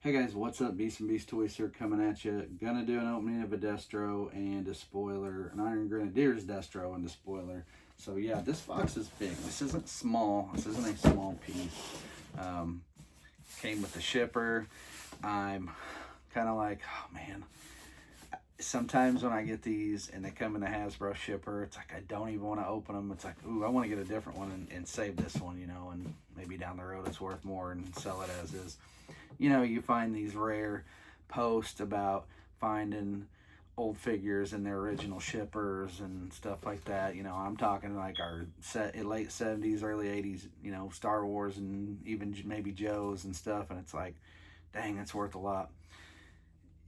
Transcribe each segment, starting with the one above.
Hey guys, what's up? Beast and Beast Toys here coming at you. Gonna do an opening of a Destro and a spoiler, an Iron Grenadiers Destro and a spoiler. So yeah, this box is big. This isn't small. This isn't a small piece. Um, Came with the shipper. I'm kind of like, oh man. Sometimes when I get these and they come in a Hasbro shipper, it's like I don't even want to open them. It's like, ooh, I want to get a different one and save this one, and maybe down the road it's worth more and sell it as is. You find these rare posts about finding old figures in their original shippers and stuff like that. I'm talking like our late 70s, early 80s, Star Wars and even maybe Joe's and stuff. And it's like, dang, it's worth a lot.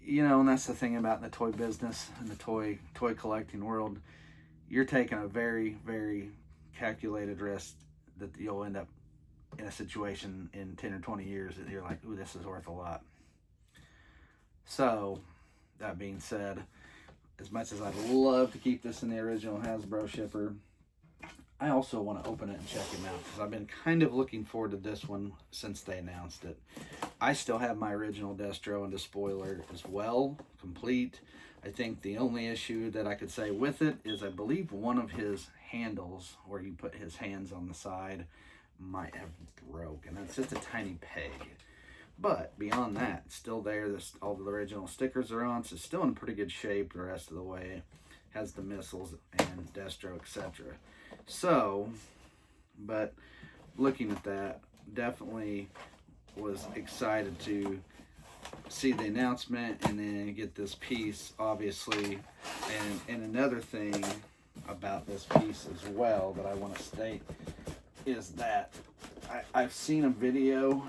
And that's the thing about the toy business and the toy collecting world. You're taking a very, very calculated risk that you'll end up in a situation in 10 or 20 years that you're like, ooh, this is worth a lot. So, that being said, as much as I'd love to keep this in the original Hasbro shipper, I also want to open it and check him out because I've been kind of looking forward to this one since they announced it. I still have my original Destro and Despoiler as well, complete. I think the only issue that I could say with it is I believe one of his handles, where you put his hands on the side, might have broken. It's just a tiny peg. But beyond that, it's still there. All the original stickers are on, so it's still in pretty good shape the rest of the way. Has the missiles and Destro, etc. So, but looking at that, definitely was excited to see the announcement and then get this piece, obviously. And another thing about this piece as well that I want to state is that I've seen a video,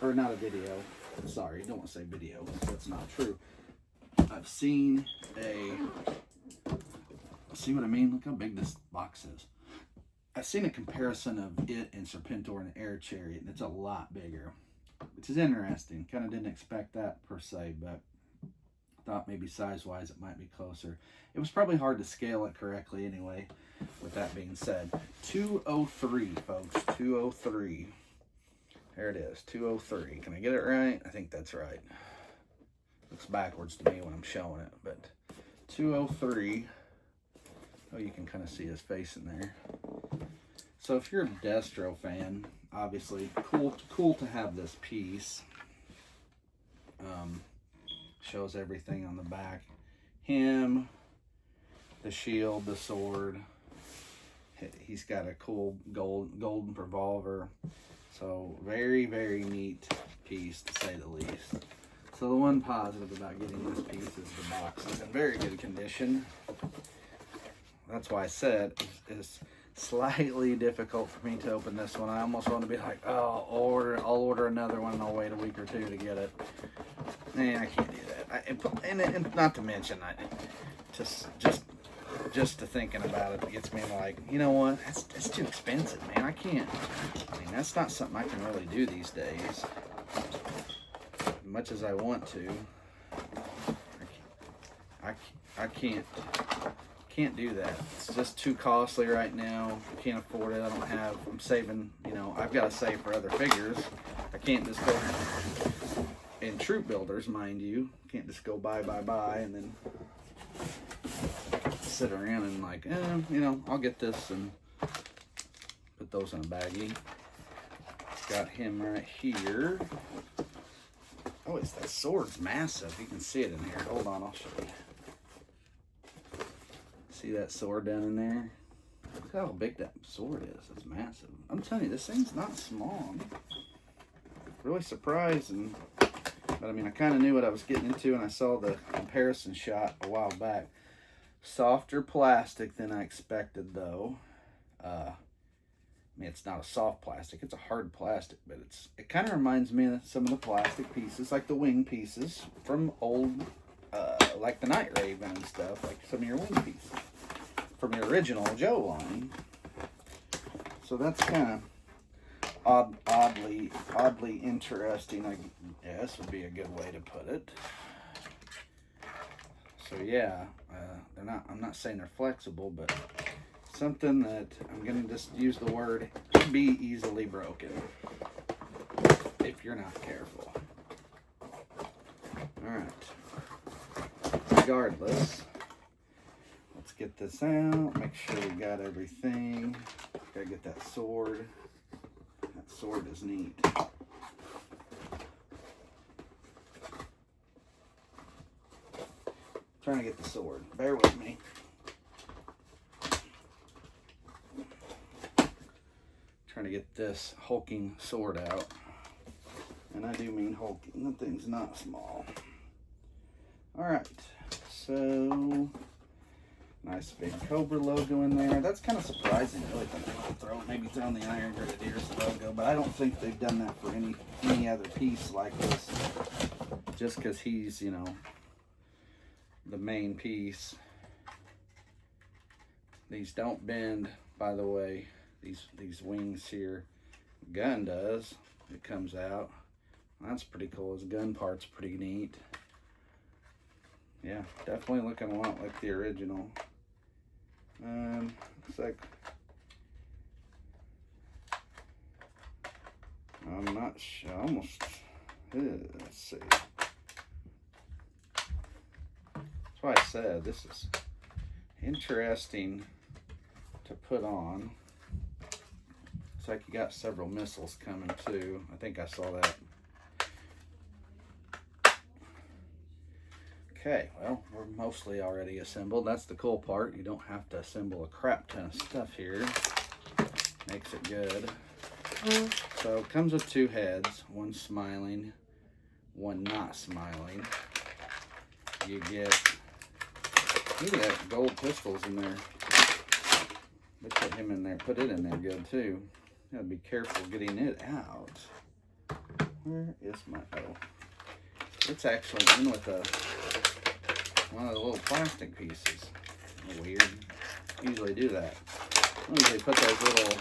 or not a video, sorry, don't want to say video, that's not true. I've seen see what I mean? Look how big this box is. I've seen a comparison of it and Serpentor and Air Chariot, and it's a lot bigger, which is interesting. Kind of didn't expect that per se, but thought maybe size-wise it might be closer. It was probably hard to scale it correctly anyway, with that being said. 203, folks, 203. There it is, 203. Can I get it right? I think that's right. Looks backwards to me when I'm showing it, but 203. Oh, you can kind of see his face in there. So if you're a Destro fan, obviously cool to have this piece. Shows everything on the back. Him, the shield, the sword. He's got a cool golden revolver. So very, very neat piece to say the least. So the one positive about getting this piece is the box is in very good condition. That's why I said it's slightly difficult for me to open this one. I almost want to be like, oh, I'll order another one and I'll wait a week or two to get it. Man, I can't do that. And not to mention, just to thinking about it gets me like, you know what? It's too expensive, man. I can't. I mean, that's not something I can really do these days. As much as I want to, I can't do that. It's just too costly right now. I can't afford it. I'm saving, I've got to save for other figures. I can't just go in troop builders, mind you. Can't just go buy and then sit around and like, I'll get this and put those in a baggie. Got him right here. Oh, that sword's massive. You can see it in here. Hold on, I'll show you. See that sword down in there? Look how big that sword is. It's massive. I'm telling you, this thing's not small. I'm really surprised. But I mean, I kind of knew what I was getting into, and I saw the comparison shot a while back. Softer plastic than I expected, though. I mean, it's not a soft plastic. It's a hard plastic, but it kind of reminds me of some of the plastic pieces, like the wing pieces from old, like the Night Raven and stuff, like some of your wing pieces from your original Joe line. So that's kind of oddly interesting, I guess would be a good way to put it. So yeah, I'm not saying they're flexible, but something that I'm gonna just use the word, be easily broken if you're not careful. Alright. Regardless, let's get this out. Make sure we got everything. Gotta get that sword. That sword is neat. Trying to get the sword. Bear with me. Trying to get this hulking sword out. And I do mean hulking. The thing's not small. Alright. So, nice big Cobra logo in there. That's kind of surprising, really, that they've maybe thrown the Iron Grenadiers logo, but I don't think they've done that for any other piece like this. Just because he's, you know, the main piece. These don't bend, by the way. These wings here. Gun does. It comes out. That's pretty cool. His gun part's pretty neat. Yeah, definitely looking a lot like the original. Looks like I'm not sure. Almost. Let's see. That's why I said this is interesting to put on. Looks like you got several missiles coming too. I think I saw that. Okay, well, we're mostly already assembled. That's the cool part. You don't have to assemble a crap ton of stuff here. Makes it good. So it comes with two heads, one smiling, one not smiling. You get gold pistols in there. They put him in there, put it in there good too. Gotta be careful getting it out. Where is my, oh. It's actually in with one of the little plastic pieces. Weird. Usually do that. Usually put those little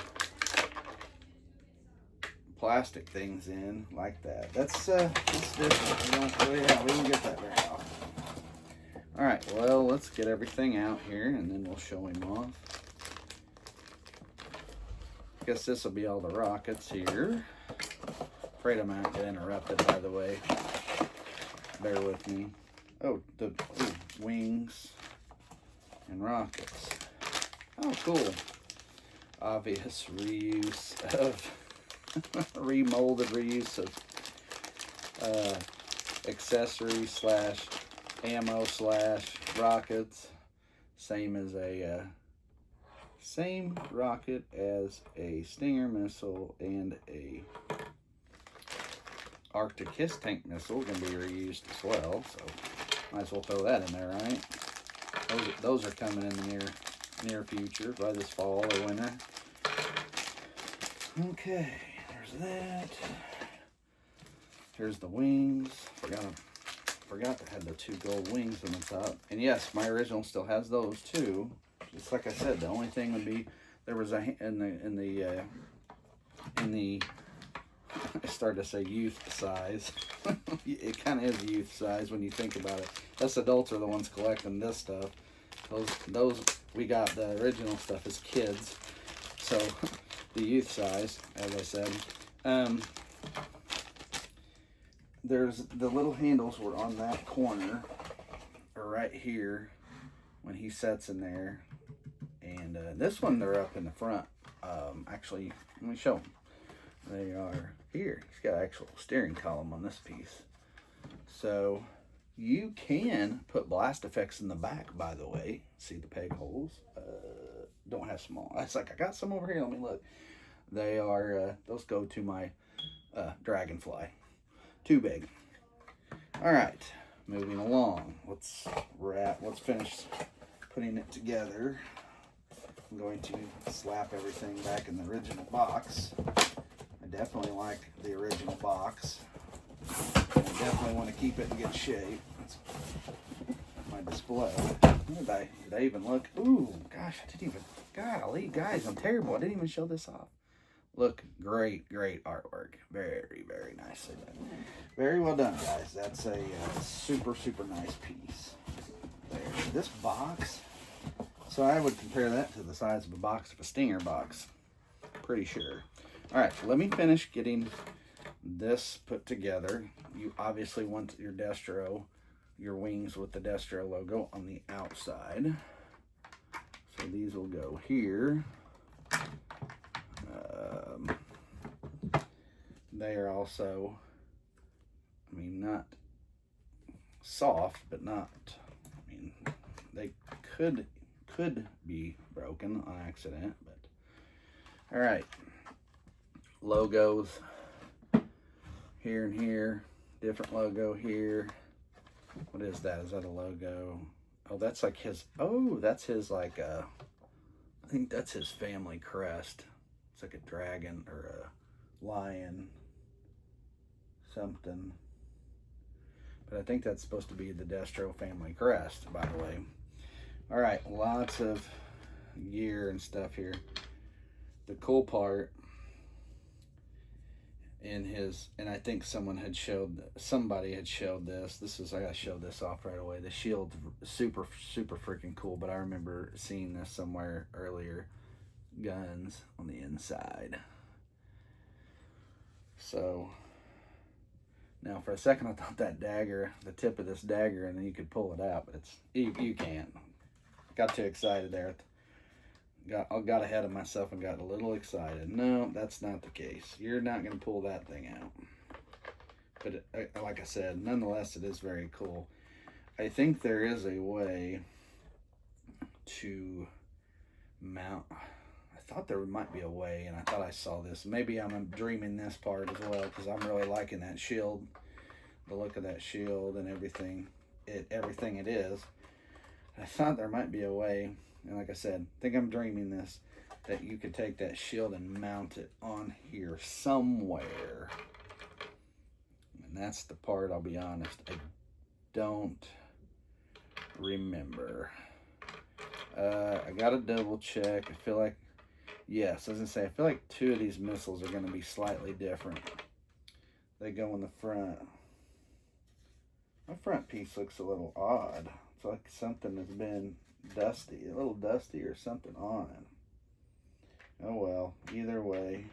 plastic things in like that. That's different. Yeah, we don't get that very often. Alright, well, let's get everything out here and then we'll show him off. Guess this will be all the rockets here. Afraid I might get interrupted, by the way. Bear with me. Oh, the wings and rockets. Oh, cool. Obvious reuse of remolded reuse of accessories slash ammo slash rockets. Same rocket as a Stinger missile and a Arctic Hiss tank missile can be reused as well, so might as well throw that in there, right? Those are coming in the near future, by this fall or winter. Okay, there's that. Here's the wings. Forgot to have the two gold wings on the top. And yes, my original still has those too. Just like I said, the only thing would be there was in the I started to say youth size. It kind of is youth size when you think about it. Us adults are the ones collecting this stuff. Those we got the original stuff as kids. So the youth size, as I said. There's the little handles were on that corner, or right here, when he sets in there. And this one, they're up in the front. Actually, let me show them. They are here. He's got an actual steering column on this piece. So you can put blast effects in the back, by the way. See the peg holes? Don't have small. It's like, I got some over here. Let me look. They are, those go to my Dragonfly. Too big. All right, moving along. Let's finish putting it together. I'm going to slap everything back in the original box. I definitely like the original box. I definitely want to keep it in good shape. That's my display. Did I even look? Ooh, gosh, I didn't even. Golly, guys, I'm terrible. I didn't even show this off. Look, great artwork. Very, very nicely done. Very well done, guys. That's a super, super nice piece. There. This box, so I would compare that to the size of a box of a Stinger box. Pretty sure. All right, let me finish getting this put together. You obviously want your Destro your wings with the Destro logo on the outside. So these will go here. They are also, I mean, not soft, but not, I mean, they could be broken on accident, but all right. Logos here and here, different logo here. What is that? Is that a logo? Oh, that's like his, oh, that's his, like, I think that's his family crest. It's like a dragon or a lion, something. But I think that's supposed to be the Destro family crest, by the way. All right, lots of gear and stuff here. The cool part in his, and I think somebody had showed this. This is, I gotta show this off right away. The shield's super freaking cool, but I remember seeing this somewhere earlier. Guns on the inside. So now for a second I thought that dagger, the tip of this dagger, and then you could pull it out, but it's, you can't. Got too excited there. Got ahead of myself and got a little excited. No, that's not the case. You're not going to pull that thing out. But like I said, nonetheless, it is very cool. I think there is a way to mount. I thought there might be a way, and I thought I saw this. Maybe I'm dreaming this part as well, because I'm really liking that shield. The look of that shield and everything. Everything it is. I thought there might be a way. And like I said, I think I'm dreaming this, that you could take that shield and mount it on here somewhere. And that's the part, I'll be honest, I don't remember. I gotta double check. I feel like, yes, as I say, I feel like 2 of these missiles are gonna be slightly different. They go in the front. My front piece looks a little odd. It's like something has been dusty, a little dusty or something on it. Oh well, either way.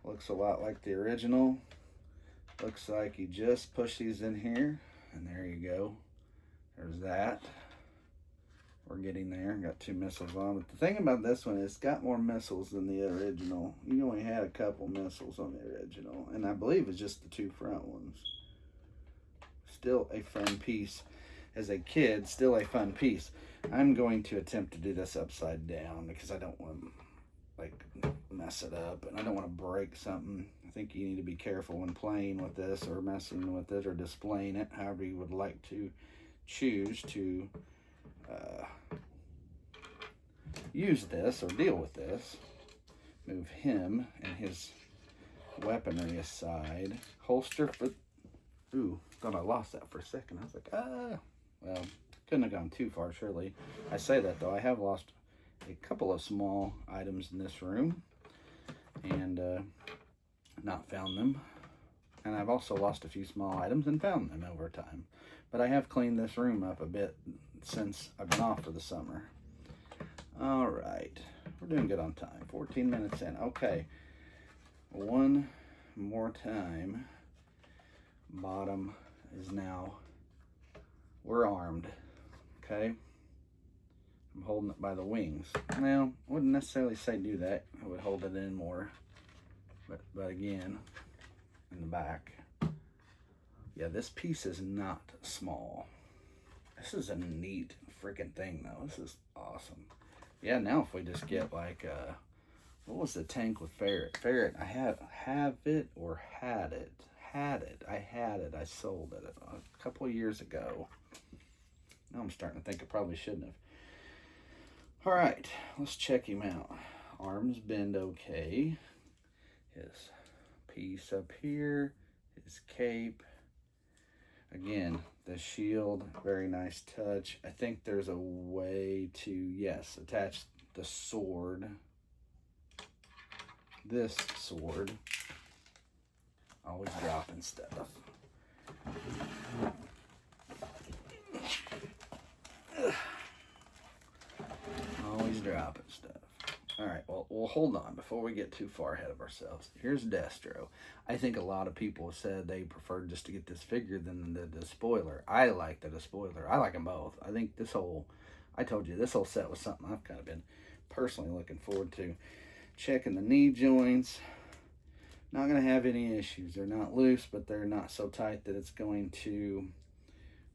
Looks a lot like the original. Looks like you just push these in here, and there you go. There's that. We're getting there. Got 2 missiles on. But the thing about this one is it's got more missiles than the original. You only had a couple missiles on the original, and I believe it's just the 2 front ones. Still a fun piece. As a kid, still a fun piece. I'm going to attempt to do this upside down because I don't want to like mess it up, and I don't want to break something. I think you need to be careful when playing with this or messing with it or displaying it, however you would like to choose to use this or deal with this. Move him and his weaponry aside. Holster for, ooh, thought I lost that for a second. I was like, well, couldn't have gone too far, surely. I say that, though. I have lost a couple of small items in this room and not found them. And I've also lost a few small items and found them over time. But I have cleaned this room up a bit since I've been off for the summer. All right. We're doing good on time. 14 minutes in. Okay. One more time. Bottom is now, we're armed, okay? I'm holding it by the wings. Now, I wouldn't necessarily say do that. I would hold it in more, but again, in the back. Yeah, this piece is not small. This is a neat freaking thing, though. This is awesome. Yeah, now if we just get like, what was the tank with Ferret? Ferret, I had it. I had it. I sold it a couple of years ago. Now I'm starting to think I probably shouldn't have. All right, let's check him out. Arms bend okay. His piece up here. His cape. Again, the shield, very nice touch. I think there's a way to, yes, attach the sword. This sword. Always dropping stuff. Always dropping stuff. All right, well, hold on before we get too far ahead of ourselves. Here's Destro. I think a lot of people have said they preferred just to get this figure than the Despoiler. I like the Despoiler. I like them both. I think I told you, this whole set was something I've kind of been personally looking forward to. Checking the knee joints. Not going to have any issues. They're not loose, but they're not so tight that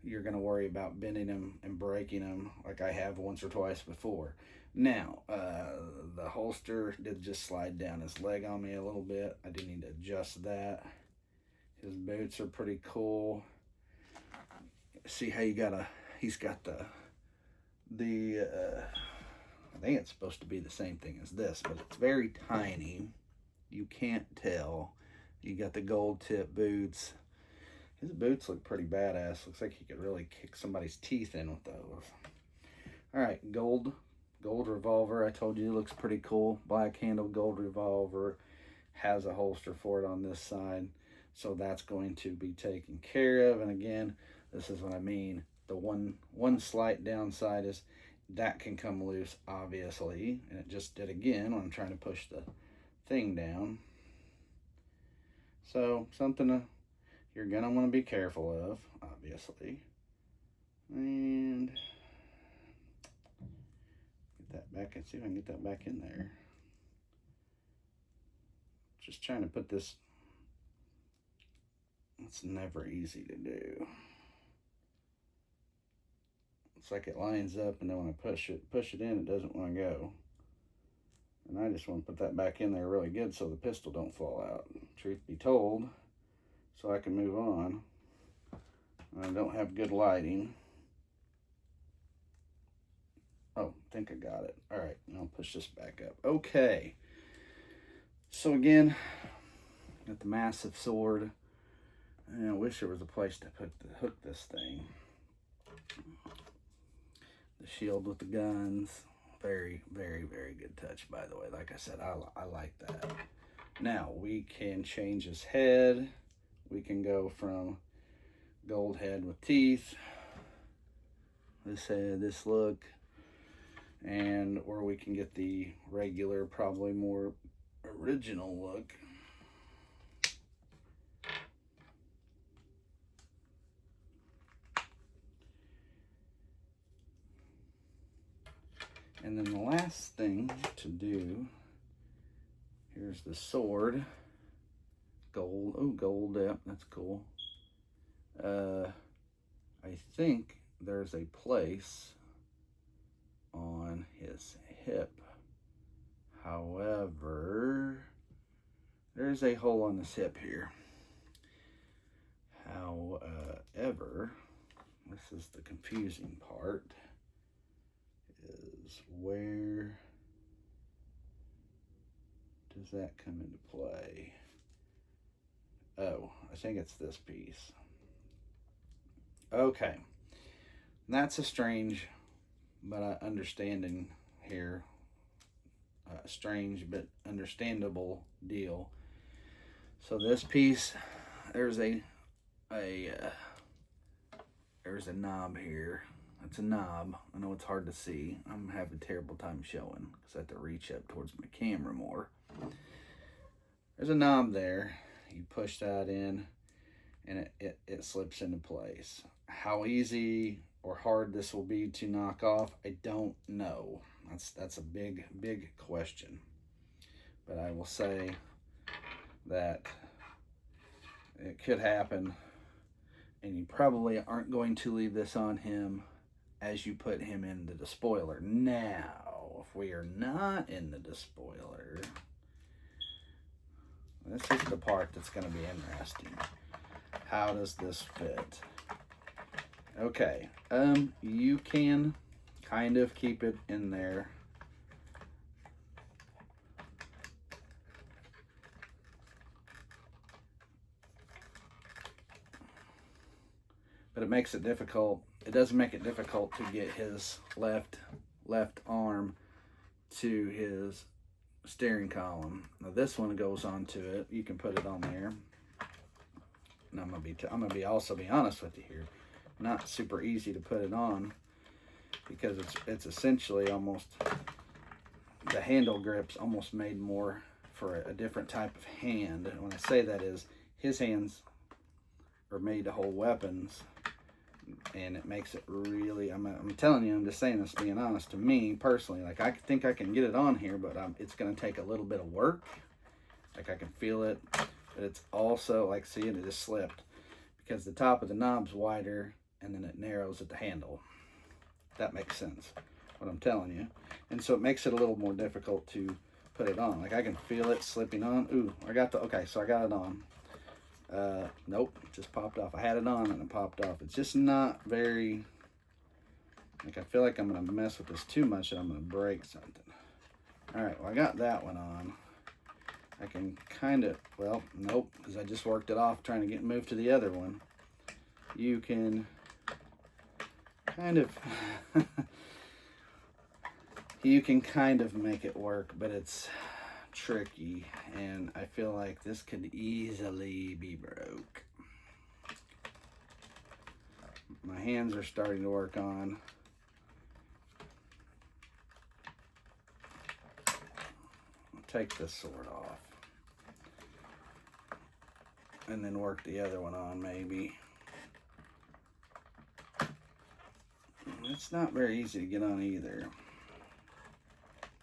you're going to worry about bending them and breaking them like I have once or twice before. Now, the holster did just slide down his leg on me a little bit. I do need to adjust that. His boots are pretty cool. See how he's got the I think it's supposed to be the same thing as this, but it's very tiny. You can't tell. You got the gold tip boots. His boots look pretty badass. Looks like he could really kick somebody's teeth in with those. All right, gold revolver. I told you it looks pretty cool. Black handle gold revolver. Has a holster for it on this side. So that's going to be taken care of. And again, this is what I mean. The one slight downside is that can come loose, obviously. And it just did again when I'm trying to push the thing down. So something you're going to want to be careful of, obviously. And get that back and see if I can get that back in there. Just trying to put this. It's never easy to do. It's like it lines up, and then when I push it in, it doesn't want to go. And I just want to put that back in there really good so the pistol don't fall out. Truth be told, so I can move on. I don't have good lighting. Oh, I think I got it. All right, I'll push this back up. Okay. So again, got the massive sword. And I wish there was a place to hook this thing. The shield with the guns. Very, very, very good touch, by the way. Like I said, I like that. Now, we can change his head. We can go from gold head with teeth, this head, this look, or we can get the regular, probably more original look. And then the last thing to do, here's the sword. Gold, oh, gold, yeah, that's cool. I think there's a place on his hip. However, there's a hole on his hip here. However, this is the confusing part, is where does that come into play? Oh, I think it's this piece. Okay. That's a strange but understanding here. Strange but understandable deal. So this piece, there's a knob here. It's a knob. I know it's hard to see. I'm having a terrible time showing because I have to reach up towards my camera more. There's a knob there. You push that in and it slips into place. How easy or hard this will be to knock off, I don't know. That's a big question. But I will say that it could happen, and you probably aren't going to leave this on him as you put him in the despoiler. Now, if we are not in the despoiler, this is the part that's going to be interesting. How does this fit? Okay, you can kind of keep it in there. But it makes it difficult. It does make it difficult to get his left arm to his steering column. Now this one goes onto it. You can put it on there. And I'm gonna also be honest with you here. Not super easy to put it on because it's essentially almost the handle grip's almost made more for a different type of hand. And when I say that is, his hands are made to hold weapons, and it makes it really, I'm telling you, I'm just saying this being honest, to me personally, like I think I can get it on here, but it's going to take a little bit of work. Like I can feel it, but it's also like, see, it just slipped because the top of the knob's wider and then it narrows at the handle. That makes sense, what I'm telling you. And so it makes it a little more difficult to put it on. Like I can feel it slipping on. Ooh, okay, so I got it on. Nope, it just popped off. I had it on and it popped off. It's just not very, like I feel like I'm gonna mess with this too much and I'm gonna break something. All right, well I got that one on. I can kind of, well, nope, because I just worked it off trying to get moved to the other one. You can kind of, you can kind of make it work, but it's tricky, and I feel like this could easily be broke. My hands are starting to work on. I'll take this sword off and then work the other one on maybe. It's not very easy to get on either.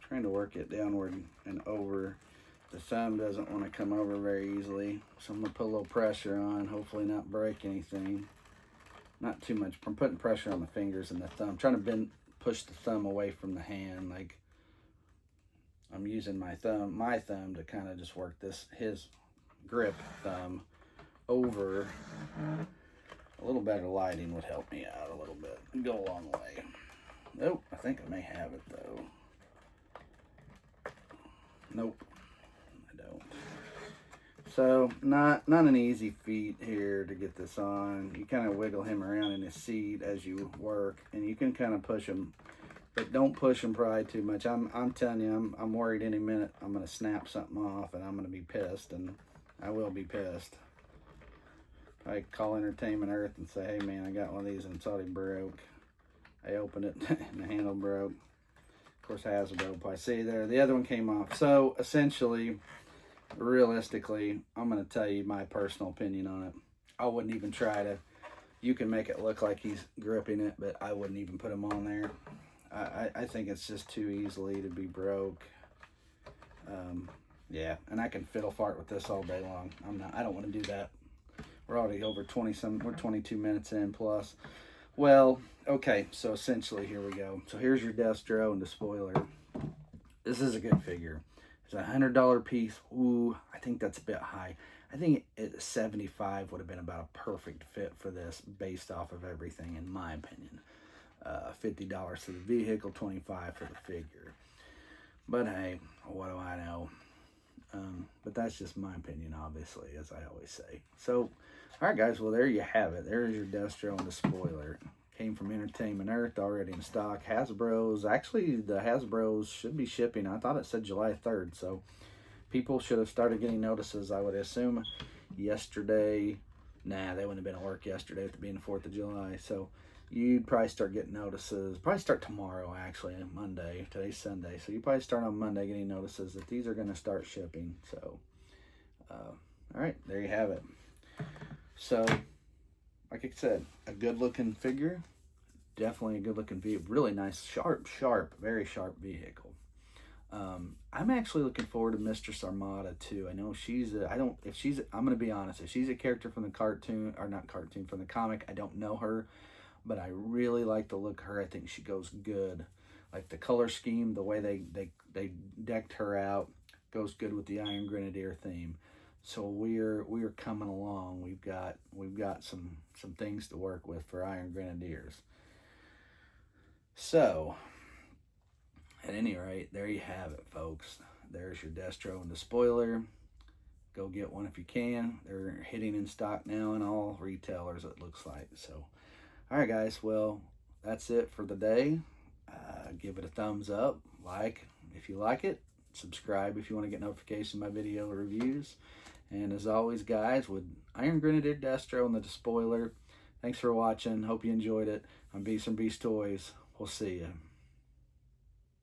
Trying to work it downward and over. The thumb doesn't want to come over very easily, so I'm going to put a little pressure on, hopefully not break anything. Not too much. I'm putting pressure on the fingers and the thumb. I'm trying to push the thumb away from the hand. Like I'm using my thumb to kind of just work his grip thumb over. A little better lighting would help me out a little bit and go a long way. Nope, I think I may have it though. Nope, I don't. So not an easy feat here to get this on. You kind of wiggle him around in his seat as you work, and you can kind of push him, but don't push him probably too much. I'm telling you, I'm worried any minute I'm gonna snap something off, and I'm gonna be pissed, and I will be pissed. I call Entertainment Earth and say, hey man, I got one of these and it's already broke. I opened it and the handle broke. Of course, Hasbro. I see there, the other one came off. So essentially, realistically, I'm going to tell you my personal opinion on it. I wouldn't even try to, you can make it look like he's gripping it, but I wouldn't even put him on there. I think it's just too easily to be broke. Yeah, and I can fiddle fart with this all day long. I don't want to do that. We're already over 22 minutes in plus. Well, okay, so essentially here we go. So here's your Destro and Despoiler. This is a good figure. It's a $100 piece. Ooh, I think that's a bit high. I think it 75 would have been about a perfect fit for this based off of everything, in my opinion. $50 for the vehicle, $25 for the figure. But hey, what do I know? But that's just my opinion, obviously, as I always say. So, all right, guys. Well, there you have it. There's your Destro and Despoiler. Came from Entertainment Earth, already in stock. Hasbro's, actually, the Hasbro's should be shipping. I thought it said July 3rd, so people should have started getting notices, I would assume, yesterday. Nah, they wouldn't have been at work yesterday with it being the 4th of July, so you'd probably start getting notices. Probably start tomorrow, actually, Monday. Today's Sunday, so you probably start on Monday getting notices that these are going to start shipping. So, all right, there you have it. So, like I said, a good-looking figure. Definitely a good-looking vehicle. Really nice, sharp, very sharp vehicle. I'm actually looking forward to Mistress Armada too. I know I'm going to be honest. If she's a character from the cartoon, or not cartoon, from the comic, I don't know her. But I really like the look of her. I think she goes good. Like the color scheme, the way they decked her out goes good with the Iron Grenadier theme. So we're coming along. We've got some things to work with for Iron Grenadiers. So at any rate, there you have it, folks. There's your Destro and Despoiler. Go get one if you can. They're hitting in stock now in all retailers, it looks like. So, all right, guys. Well, that's it for the day. Give it a thumbs up. Like if you like it. Subscribe if you want to get notifications of my video reviews. And as always, guys, with Iron Grenadier Destro and the Despoiler, thanks for watching. Hope you enjoyed it. I'm Beast from Beast Toys. We'll see you.